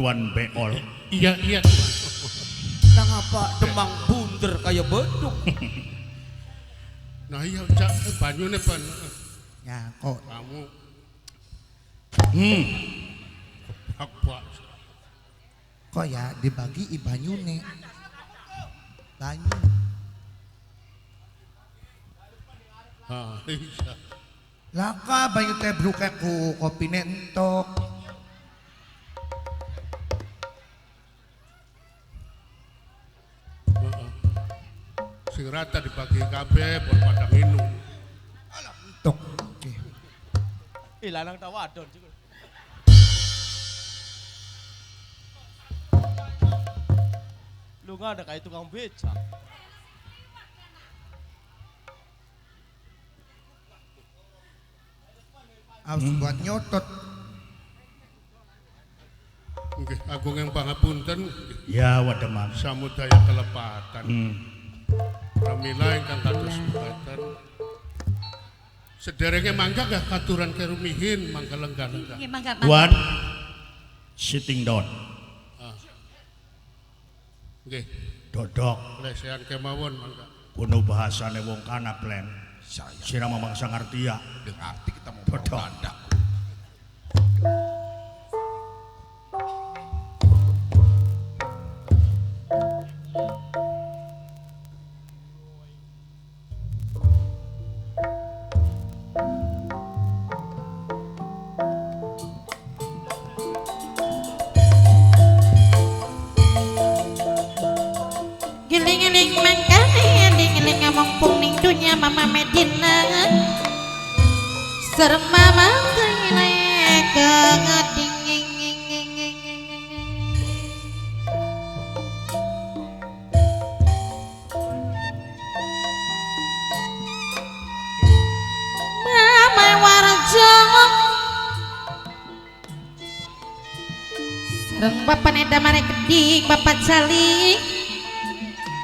Tuan Beol. Iya iya. Nang apa Demang bunder kayak beduk. Nah iya cak banyune ban. Ya kok Kamu Hmm. apa? kok ya dibagi ibanyune. Banyu. Ah iya. Laka banyu teh bruke ku kopine entok. Sing rata dibagi kabeh pun pada minum. Entok. Oke. Lanang ta wadon juga. Lu nggak ada kayak tukang beca. Harus buat nyotot. Nggih, agung yang pangapunten Ya Wademang. samudaya kelepatan. Hmm. Pramila ingkang kados mekaten. Sederenge mangga gak katuran kerumihin mangga lenggah-lenggah. Nggih, mangga. Tuan sitting down. Nggih, Dodok lesehan kemawon mangga. kuno bahasane wong kana plan. Saya Sira mamangsa ngerti ya. dengan arti kita mau Dodok. bertanda. Giling-giling mangkane, giling ngomong ning dunya mama Medina. Serem mama giling kegading. Mama warjo. Serem bapak neda mare keding bapak cali.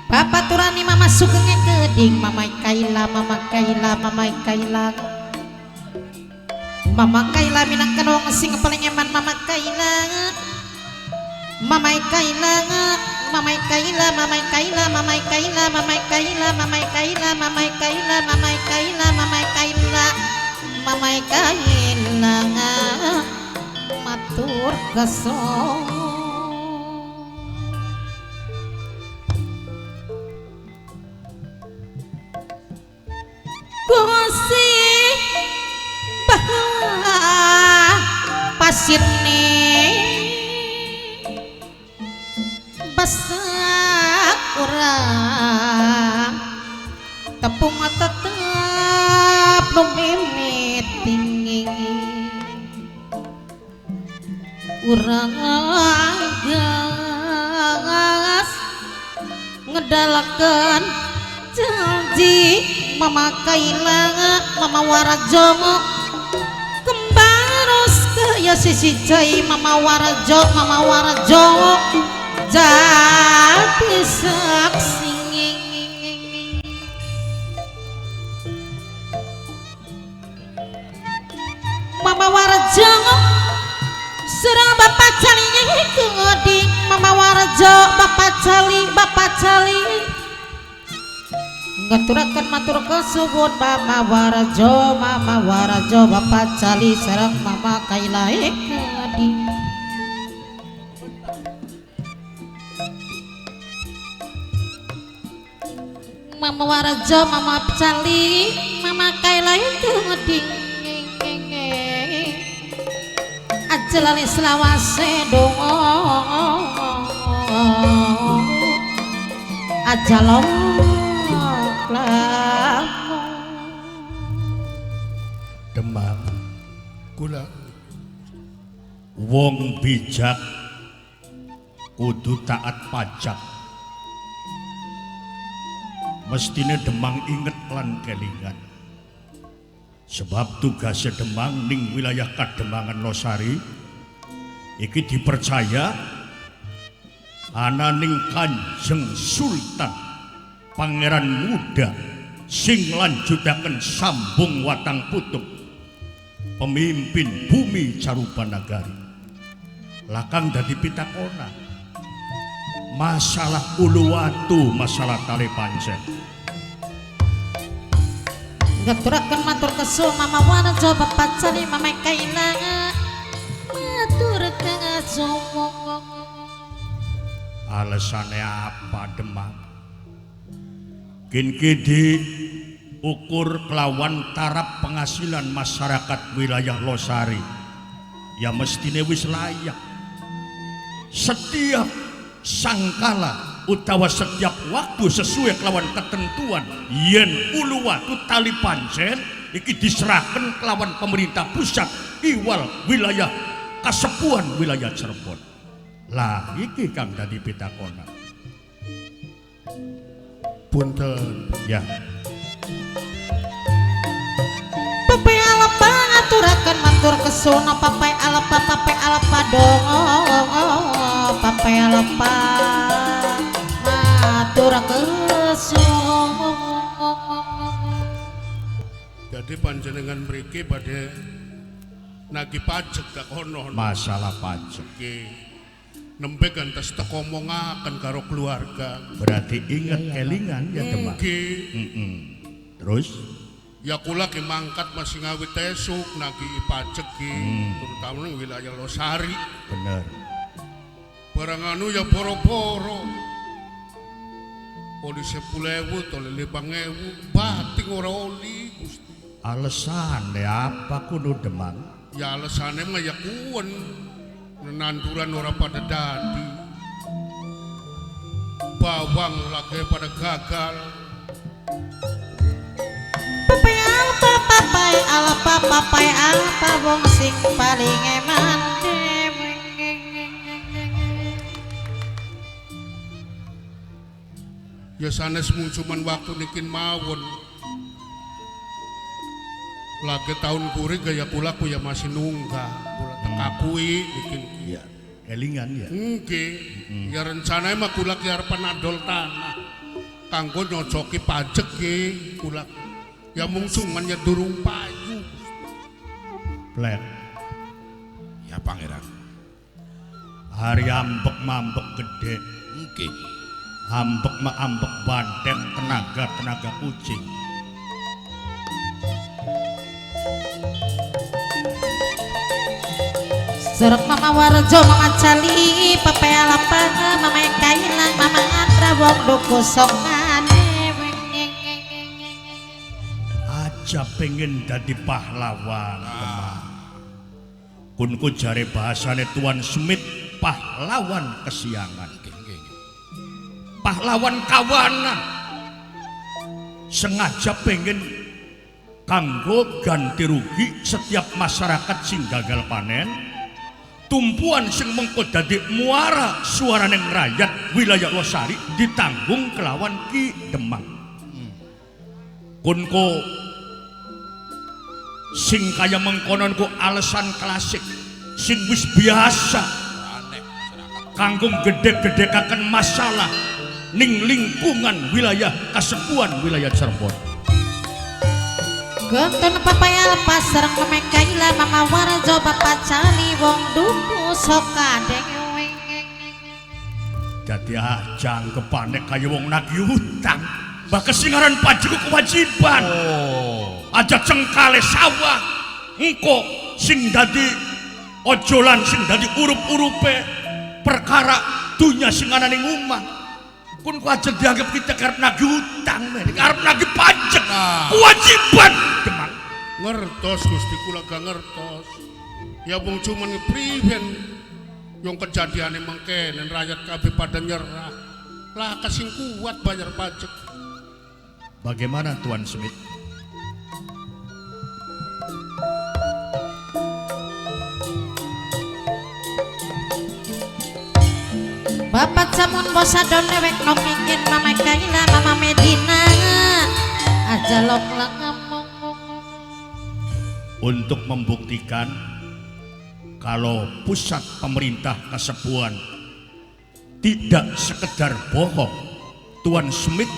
Bapak turani mama sugenge keding mama Kaila mama Kaila mama Kaila mama Kaila minangkan wong sing paling eman mama Kaila mama Kaila mama Kaila mama Kaila mama Kaila mama Kaila mama Kaila mama Kaila mama Kaila mama Kaila mama Kaila matur kasong Gusti bahwa pasir nih basak urang tepung tetap lumimit tinggi urang gas ngedalakan janji mama Kaila mama Warajo kembarus kaya sisi jai mama Warajo jadi saksi mama Warajo surah bapak calinya ngoding mama Warajo bapak cali ngaturakan matur kesuwun mama Warajo bapak cali sareng mama Kaila kadi mama Warajo mama cali mama Kaila kadi aja lali selawase dongo aja long Demang Kula wong bijak kudu taat pajak. Mestine Demang inget lan kelingan. Sebab tugasnya Demang ning wilayah Kademangan Losari iki dipercaya ana ning Kanjeng Sultan Pangeran Muda sing lanjutaken sambung watang putuk pemimpin bumi Carubanagari Lakang dadi pitakona. Masalah Uluwatu, masalah Tali Pancen. Ngaturaken matur kesu mama warjo bapak cari mama kailangan matur kesu. Alasannya apa Demang? Kinki diukur kelawan taraf penghasilan masyarakat wilayah Losari. Ya mestine wis layak. Setiap sangkala utawa setiap waktu sesuai kelawan ketentuan yen Uluwatu Tali Pancen iki diserahkan kelawan pemerintah pusat iwal wilayah Kasepuhan wilayah Cirebon. Lah iki kang dadi pitakona. Punten. Ya. Papai alapa ngaturaken matur kesuna papai alapa dong papai alapa matur kesuna. Jadi panjenengan mriki badhe nagih pajak dak ono. Masalah pajak. Nggih. Nembe gantes teko omongaken karo keluarga. Berarti ingat kelingan ya Demang. Nggih. Terus Ya kula ki mangkat masih ngawit esuk nagih pajak ki terutama ning wilayah Losari. bener. Barang anu ya boro-boro. Oli 10.000 to 5.000 bating ora oli Gusti. Alasan apa kudu Demang? Ya alasane mah ya kuwen nanduran ora pada dadi. Bawang lagi pada gagal. Papai alapa wong sing paling eman. Ya sanes mung cuman waktu nikin mawon. Lagi tahun kuri gaya kula ku ya masih nunggah. Kula tekakui nikin ki. Iya, kelingan ya. Nggih. Ya rencananya mah kula ki arep nadol tanah. Kanggo nyocoki pajak ki kula. Ya mung cuman ya durung payu. Blek. Ya pangeran. Hari ambek mambek gede. Nggih. Ambek ambek banteng tenaga kucing. Serek mama warjo mama cali papai alapa mama kailang mama andra wong duku songane. Aja pengen dadi pahlawan Demang. Kunku jare bahasane Tuan Smith pahlawan kesiangan. Pahlawan kawanan. Sengaja pengen kanggo ganti rugi setiap masyarakat sing gagal panen. Tumpuan sing mengko dadi muara suarane rakyat wilayah Losari ditanggung kelawan Ki Demang. Kunku sing kaya mengkonon ku alasan klasik sing wis biasa kanggo gede-gedekaken masalah ning lingkungan wilayah Kasepuhan wilayah Cirebon. Gonton papai alapa sereng mama kailang mama warjo bapak cali wong duku sokadeng. Dadi jangkepane kaya wong nagih hutang. Bah kesingaran pajak kewajiban. Aja cengkale sawah. Engko sing dadi ojolan sing dadi urup-urupe perkara dunya sing ana ning omah. Kun ku aja dianggap kita karep nagih hutang, karep nagih pajak. Kewajiban Demang. Ngertos Gusti kula gak ngertos. Ya wong cuman priwen yang kejadiane mengkene rakyat kabeh pada nyerah. Lah kasing kuat bayar pajak. Bagaimana Tuan Smith? Bapak samun bosa don lewek nom ingin mama kaila mama Medina aja lok ngomong. Untuk membuktikan kalau pusat pemerintah Kasepuhan tidak sekedar bohong, Tuan Smith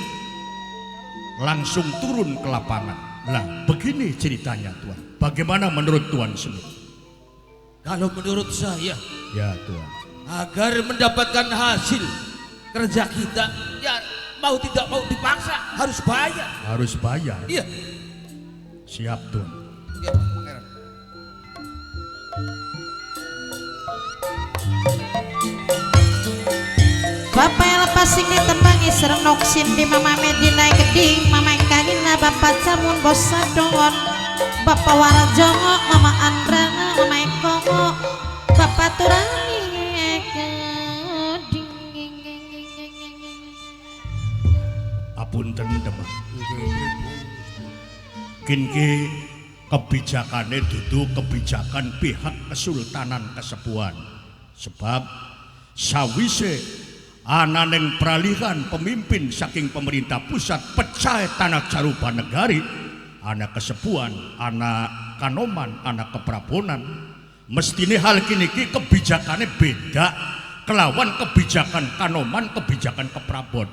langsung turun ke lapangan. Lah, begini ceritanya Tuan. Bagaimana menurut Tuan Smith? Kalau menurut saya, Ya Tuhan. agar mendapatkan hasil kerja kita, ya mau tidak mau dipaksa harus bayar. Harus bayar. Iya. Siap Tuhan. Iya, Pangeran. Bapak yang lepas sing ditembangi sereng noksin di mama medina geding mama kahina bapak samun bos sadongon bapak warajongo mama andrana mama kongo bapak turani geding. Apunten Demang. Kinki kebijakannya dudu kebijakan pihak Kesultanan Kasepuhan. Sebab sawise ananing peralihan pemimpin saking pemerintah pusat pecah tanah Caruban Negari, anak Kesepuhan, anak Kanoman, anak Keprabonan, mestine hal kiniki kebijakannya beda kelawan kebijakan Kanoman, kebijakan Keprabon.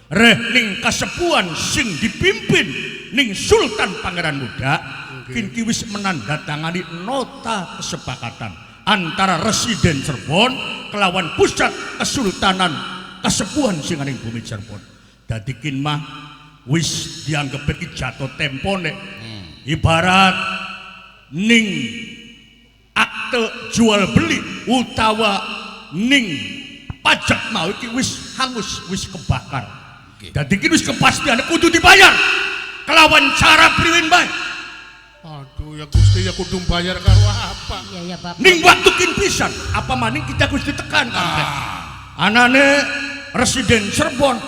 Reh ning Kasepuhan sing dipimpin ning Sultan Pangeran Muda kinki wis menandatangani nota kesepakatan antara Residen Cirebon kelawan pusat Kesultanan Kasepuhan sing ning bumi Cirebon. Dadi kin mah wis dianggep iki jatuh tempone. Ibarat ning akte jual beli utawa ning pajak mau iki wis hangus, wis kebakar. Dadi kin wis kepastian kudu dibayar kelawan cara priwin bae. Aduh ya Gusti ya kudu bayar karo apa? Iya ya bapak. Ning waktu kin pisan apa maning kita Gusti tekan kan. Anane Residen Cirebon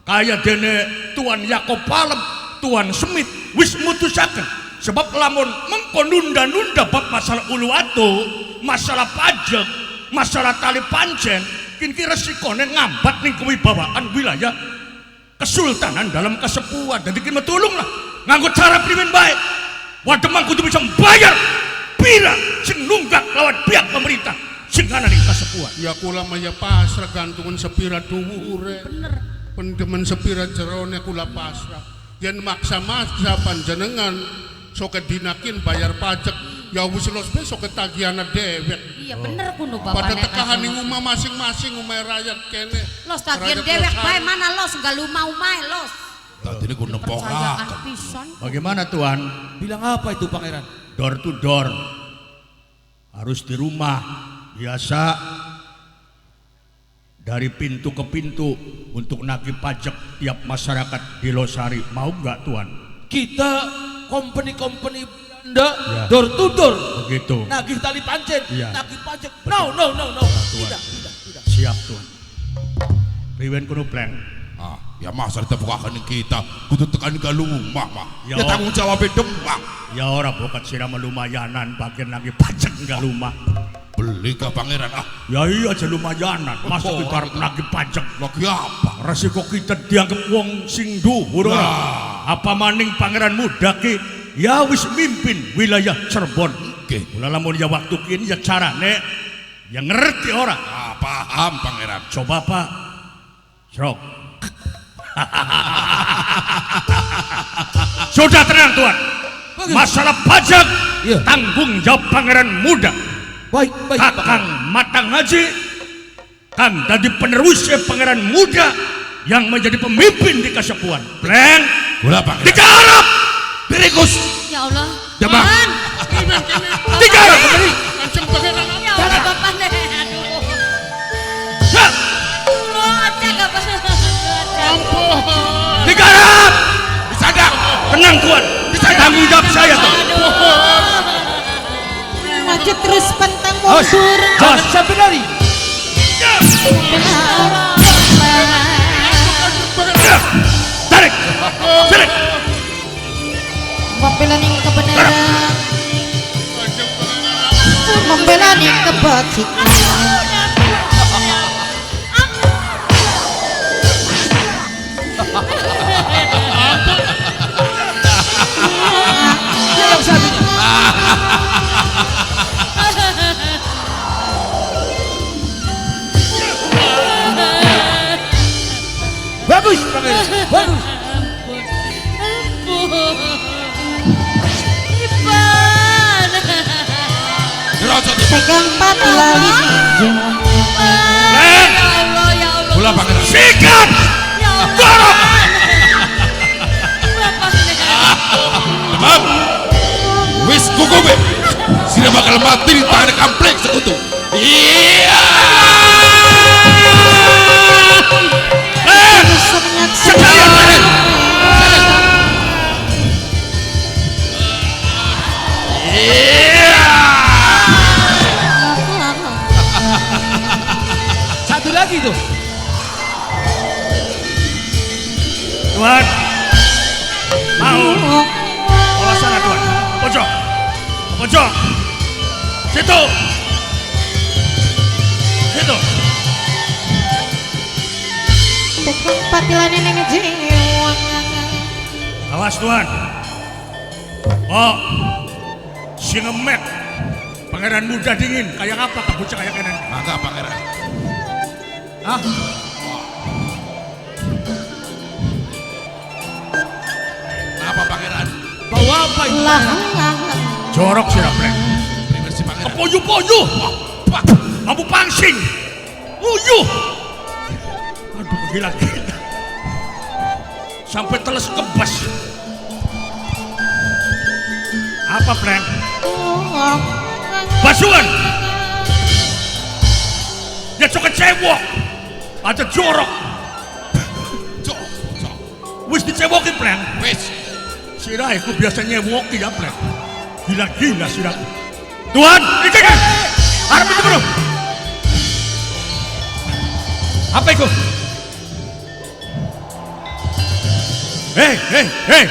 kaya dene Tuan Yakob Palem, Tuan Semit wis mutusaken sebab lamun mengko nunda-nunda bab masalah uluwatu, masalah pajak, masalah tali pancen, kini resikone ngambat ning kewibawaan wilayah Kesultanan dalam Kasepuhan. Dadi kini tulung lah nganggo cara priwen baik. Wademang kudu bisa bayar pira sing nunggak lawan pihak pemerintah sing ana ning Kasepuhan. Ya kula mah ya pasrah gantungan sepira dhuwure. Bener. Pendemen sepira jerone kula pasrah. Yen maksa-maksa panjenengan sok dinakin bayar pajak ya wis los besok ketagihan dewek. Iya bener kuno bapak. Pada tekahan ning umah masing-masing umah rakyat kene. Los tagihan dewek bae mana los enggak lumah umahe los. Tadi ini gue Percayaan pisan. Bagaimana Tuan? Bilang apa itu Pangeran? Door to door. Harus di rumah. Biasa dari pintu ke pintu untuk nagih pajak tiap masyarakat di Losari. Mau nggak Tuan? Kita company Belanda Ya. door to door. Begitu. Nagih tali pancen, Iya. nagih pajak. No. Tidak. Siap Tuan. Riwen kuno plan. Ah, ya masa ditebukakan kita, kudu tekan ke rumah mah. Ya, Ya tanggung jawab demang. Ya ora bokat sira lumayanan bagian nagih pajak enggak rumah. Beli ke pangeran ah. Ya iya aja lumayanan. Masa kita harus nagih pajak. Lagi apa? Resiko kita dianggap wong sing dhuwur ora. Apa maning Pangeran Muda ki ya wis mimpin wilayah Cirebon. Oke. Mula lamun ya waktu kini ya carane ya ngerti ora. Ah, paham pangeran. Coba Pak Srok. Sudah tenang Tuan. Masalah pajak Iya. tanggung jawab Pangeran Muda. Baik Kakang Matang Haji Kang jadi penerusnya Pangeran Muda yang menjadi pemimpin di Kasepuhan. Pleng Gula pangeran. digarap dirikus Ya Allah. Demang. Tuhan. digarap Langsung pangeran. Ya Allah bapak deh. Aduh. ya, Ngocak apa? digarap Disadap. tenang Tuan tanggung jawab saya tuh. Maju terus pantang mundur. Jangan sampai lari. Ya, tarik tarik Membela ning kebenaran, membela ning kebajikan. Yang satunya. Bagus Pangeran, bagus. Ipan. Gerak aja. pegang patlan Len, Ya Allah, ya Allah. Bola pangeran. sikat. Ya Allah. Dorong. Bapak nih. Demam. Wis kukume. Sira bakal mati di tangan kamplek sekutu. Iya. Len, sengat sekalian Len. Iya. Satu lagi tuh. Tuan, mau bola sana Tuan, pojok, pojok, situ, situ. pegang patlan ini jiwa Awas Tuan. Oh, si ngemek, pangeran muda dingin, kayak apa kak bocah kayak kenen? Mangga pangeran. Hah? Kenapa pangeran? Bawa apa itu? lah Jorok sih Raplek. Beri si pangeran. Kepoyu-poyu, kamu pangsing, uyuh. Aduh gila-gila. Sampai teles kebas. Apa Plen? Basuhan. Ya coba cewek. Ada jorok. Cok, cok. Wis dicewokin Plen. Wis. Sirah aku biasa nyewokin ya Plen. Gila-gila sirah. Tuhan, ini kan. Harap itu bro. Apa itu? Hei,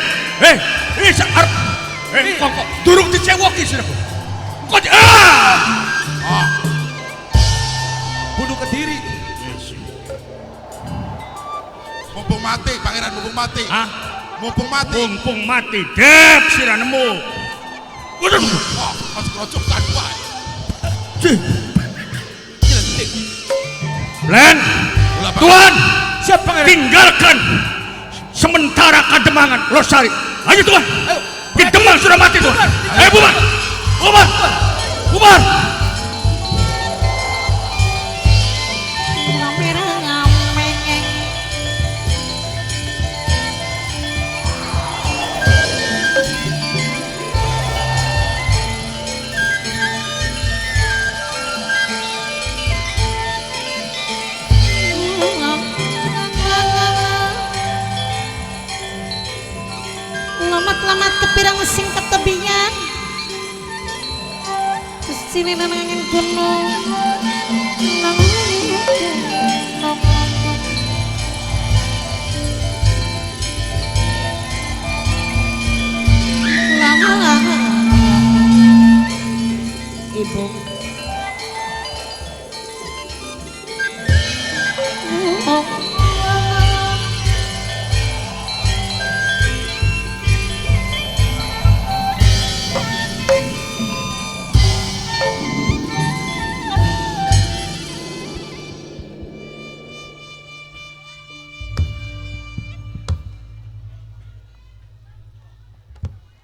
ini harap. Kok durung dicewokin sirah. Kok Bunuh ke diri. Mumpung mati, pangeran mumpung mati. Hah? Mumpung mati. Mumpung mati, dep sirah nemu. Waduh. Oh, mas kerocokan wae. Len, Bola pangeran. Tuhan, Siap pangeran. tinggalkan sementara Kademangan Losari. Ayo Tuhan, Kademang sudah mati Tuhan. Ayo bubar, bubar, bubar. Lamat-lamat kepirang sing ketebian sini nanangin gunung lama ibu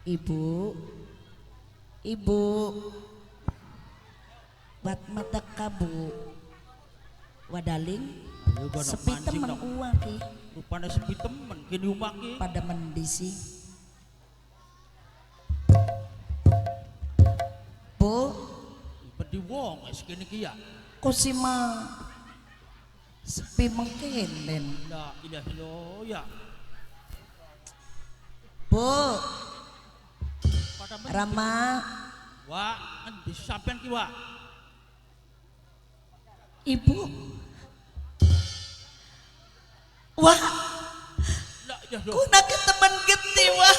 Ibu, ibu, bat mata kabu, wadaling, sepi temen uang ki, Rupanya sepi temen, kini umaki. pada mendisi. Bu, Bedi wong, segini kia. kusima sepi mengkenen. La ilaha illallah ya. Bu, Pada men. Rama, Wah, endi sampean ki wak. ibu, wah, La ilaha illallah. kuna ke teman geti wah.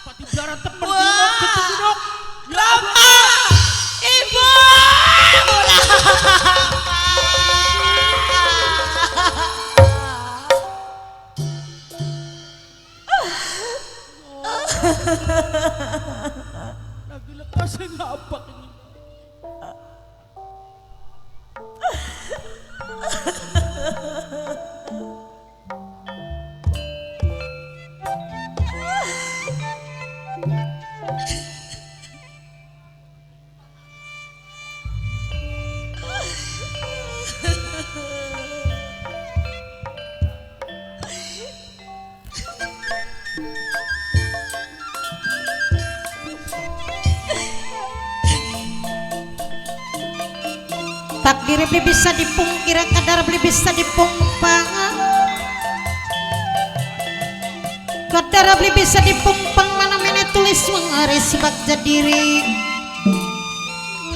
Pati darah temen Wah. dinok, ketuk-dinok. Rama, ibu, Lagi lekas ngapa ini. takdir beli bisa dipungkir kadar beli bisa dipumpang kadar beli bisa dipumpang mana mene tulis mengaris bagja diri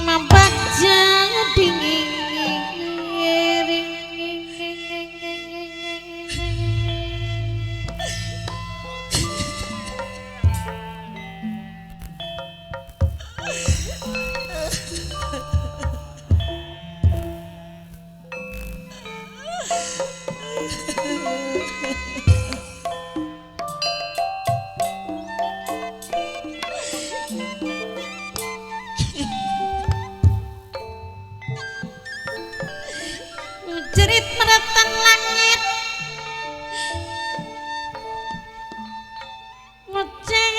mabagja dingin jerit meratan langit ngoceng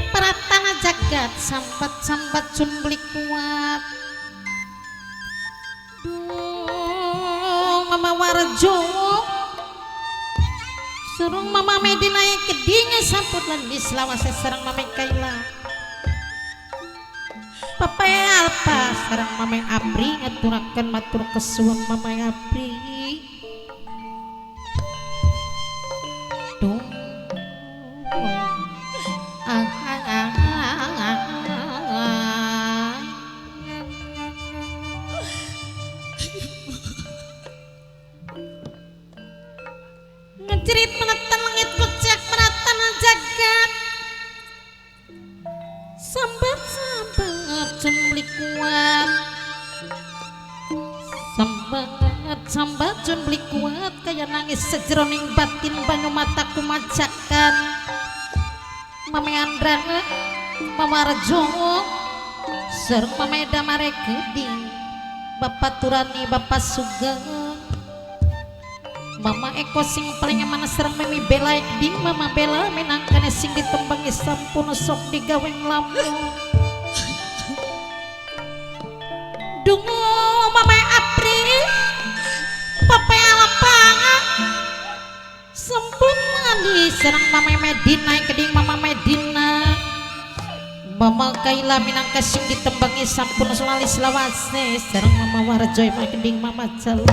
peratana jagat sambat-sambat sun beli kuat duh mama warjo surung mama medina yang kedinga samput lan di selawase sarang mama kaila Papa Alpa sarang Mamai Apri ngaturaken matur kesuwun Mamai Apri dong ngejerit menatan langit kocak menatan jagat sambat sun beli kuat sambat sun beli kuat kaya nangis sejeroning batin banyu mataku majakan Mame Andrana Mama Rejo sareng Mama Eda Mare Geding Bapak Turani Bapak Sugeng Mama Eko sing paling mana sareng Mimi Bela Geding Mama Bela minangkane sing ditembangi sampun sok digawe nglamun dungu Mama Apri Papa lapangan sempun ngali serang Mama Medina keding Mama Medina Mama Kaila minangka sing ditembangi sampun selali selawase serang Mama Warjoy keding Mama Jal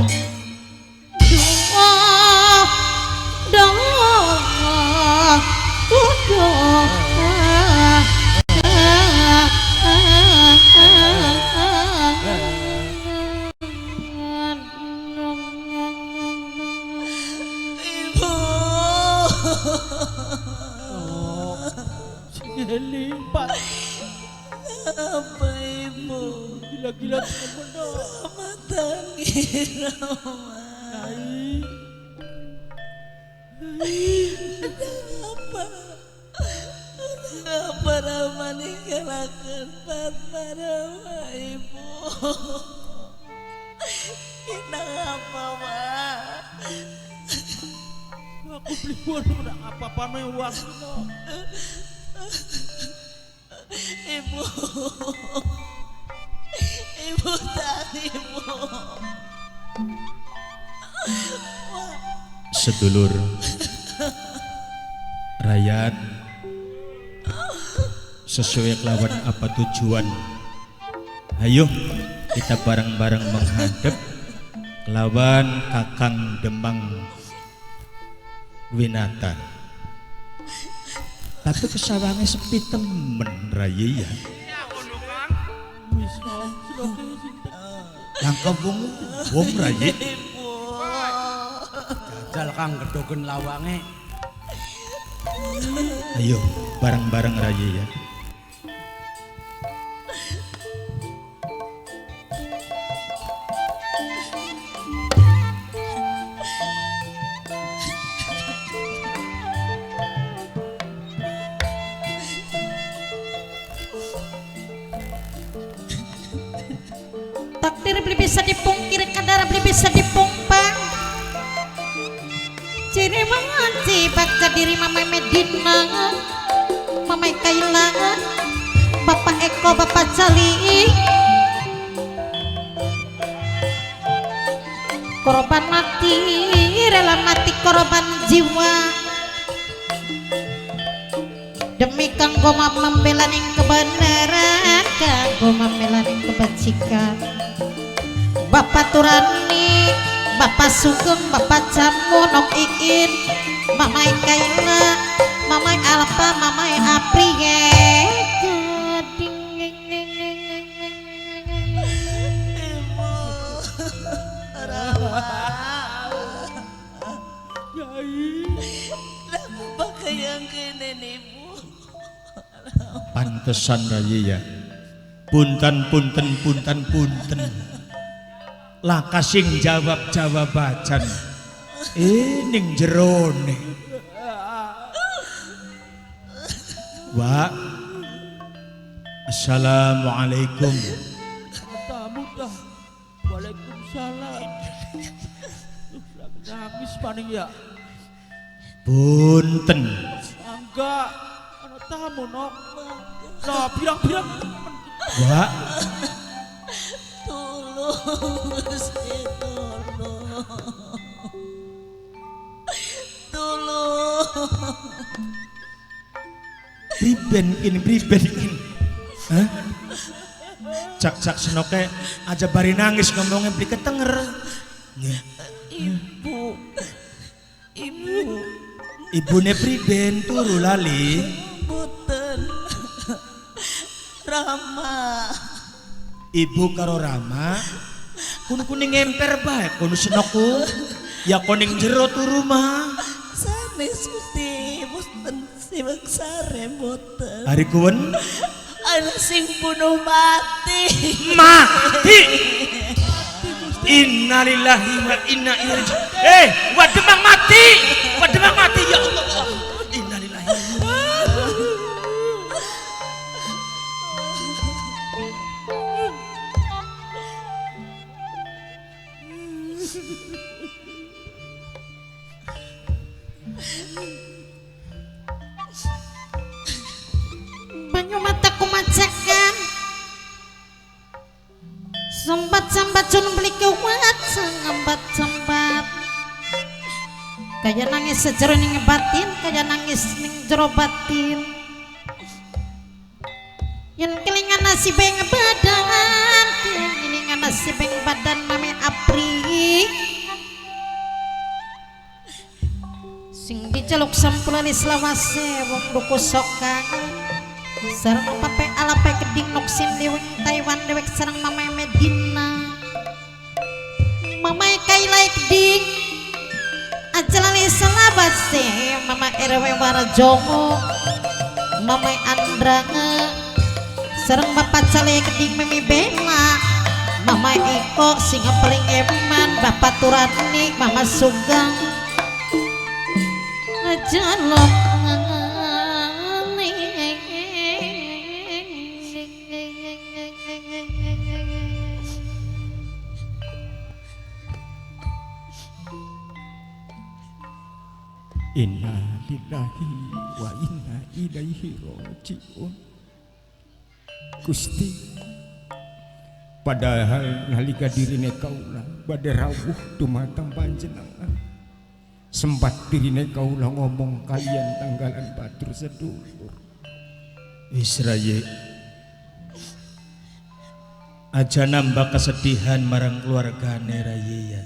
Limpat apa ibu gila-gila temen selamat tangi Rama apa Rama ninggalakan Fatma Rama ibu ini apa ma aku beli bodoh apa-apa mewah ibu ibu tadi ibu sedulur rakyat sesuai kelawan apa tujuan ayo kita bareng-bareng menghadap kelawan Kakang Demang Winata tapi kesawangnya sepi temen raya ya yang kebung wong raya Jajal Kang gedogen lawange. ayo bareng-bareng raya ya takdir beli bisa dipungkir kadar beli bisa dipumpang ciri mengaji baca diri Mama Medina Mama Kaila Bapak Eko Bapak Jali korban mati rela mati korban jiwa demi kanggo membela ning kebenaran kanggo membela ning kebajikan Bapak Turani, Bapak Sugeng, Bapak Jamu, Nok Iin, Mamai Kaila, Mamai Alpa, Mamai Apri. Pantesan raya ya. Punten lah kasing jawab jawaban ning jerone Wak. Assalamualaikum. Tamu dah. Waalaikumsalam. Nangis paning ya. Punten. Enggak. Ana tamu nok. Lah pirang-pirang temen. Wak. Tolong Gusti, tolong. Tolong. Priben ini. Hah? Cak senoke aja bari nangis ngomongnya beli ketenger. Nggih. Ibune priben turu lali. Boten. Rama. Ibu karo Rama kuning ngemper bae kono senokku. Ya koning jero turu mah. Sanes Gusti, boten siwak sare boten. Hari kuwen Ana sing bunuh mati. mati. Innalillahi wa inna ilaihi raji'un. Wademang mati ya Allah. Innalillahi. Banyu mataku macakan sambat cun beli kuat sambat kaya nangis sejero ning batin, kaya nangis ning jero batin. Yen kelingan nasib ing badan, kelingan nasib ing badan nami Apri. Sing diceluk sampulane selawase wong duku sokang. Sareng pape alape keding noksin dewek Taiwan dewek sareng mamai Medina. Mamai Kailai keding ajalali selabase mama RW Warajongo. Mamai Andrange sareng bapak cale keding Mimi Bella. Mama Iko singa paling eman, bapak Turani, mama Sugeng. Ajalok Inna lillahi wa inna ilaihi raji'un. Gusti, padahal nalika dirine kaula badhe rawuh dumateng panjenengan, sempat dirine kaula ngomong kalian tanggalan batur sedulur. Wis raye. Aja nambah kesedihan marang keluargane raye ya.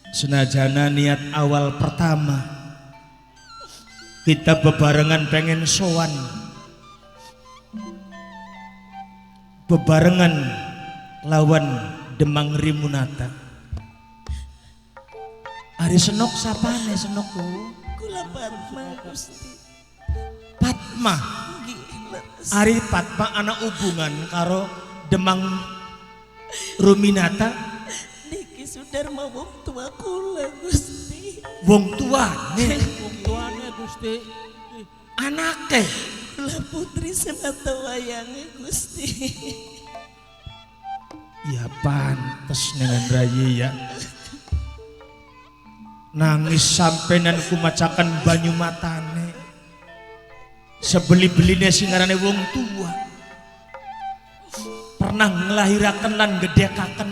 Senajana niat awal pertama kita bebarengan pengen sowan, bebarengan lawan Demang Rimunata. Ari senok sapane senokku? Kula Padma Gusti. Padma. Ari Padma anak hubungan karo Demang Ruminata. Niki Sudarma wong tua kula Gusti. Wong tuane Gusti. anake. Kula putri semata wayange Gusti. Ya pantes dengan rayi ya. Nangis sampenan kumacakan banyu matane. Sebeli-beline singarane wong tua. Pernah ngelahiraken lan gedhekaken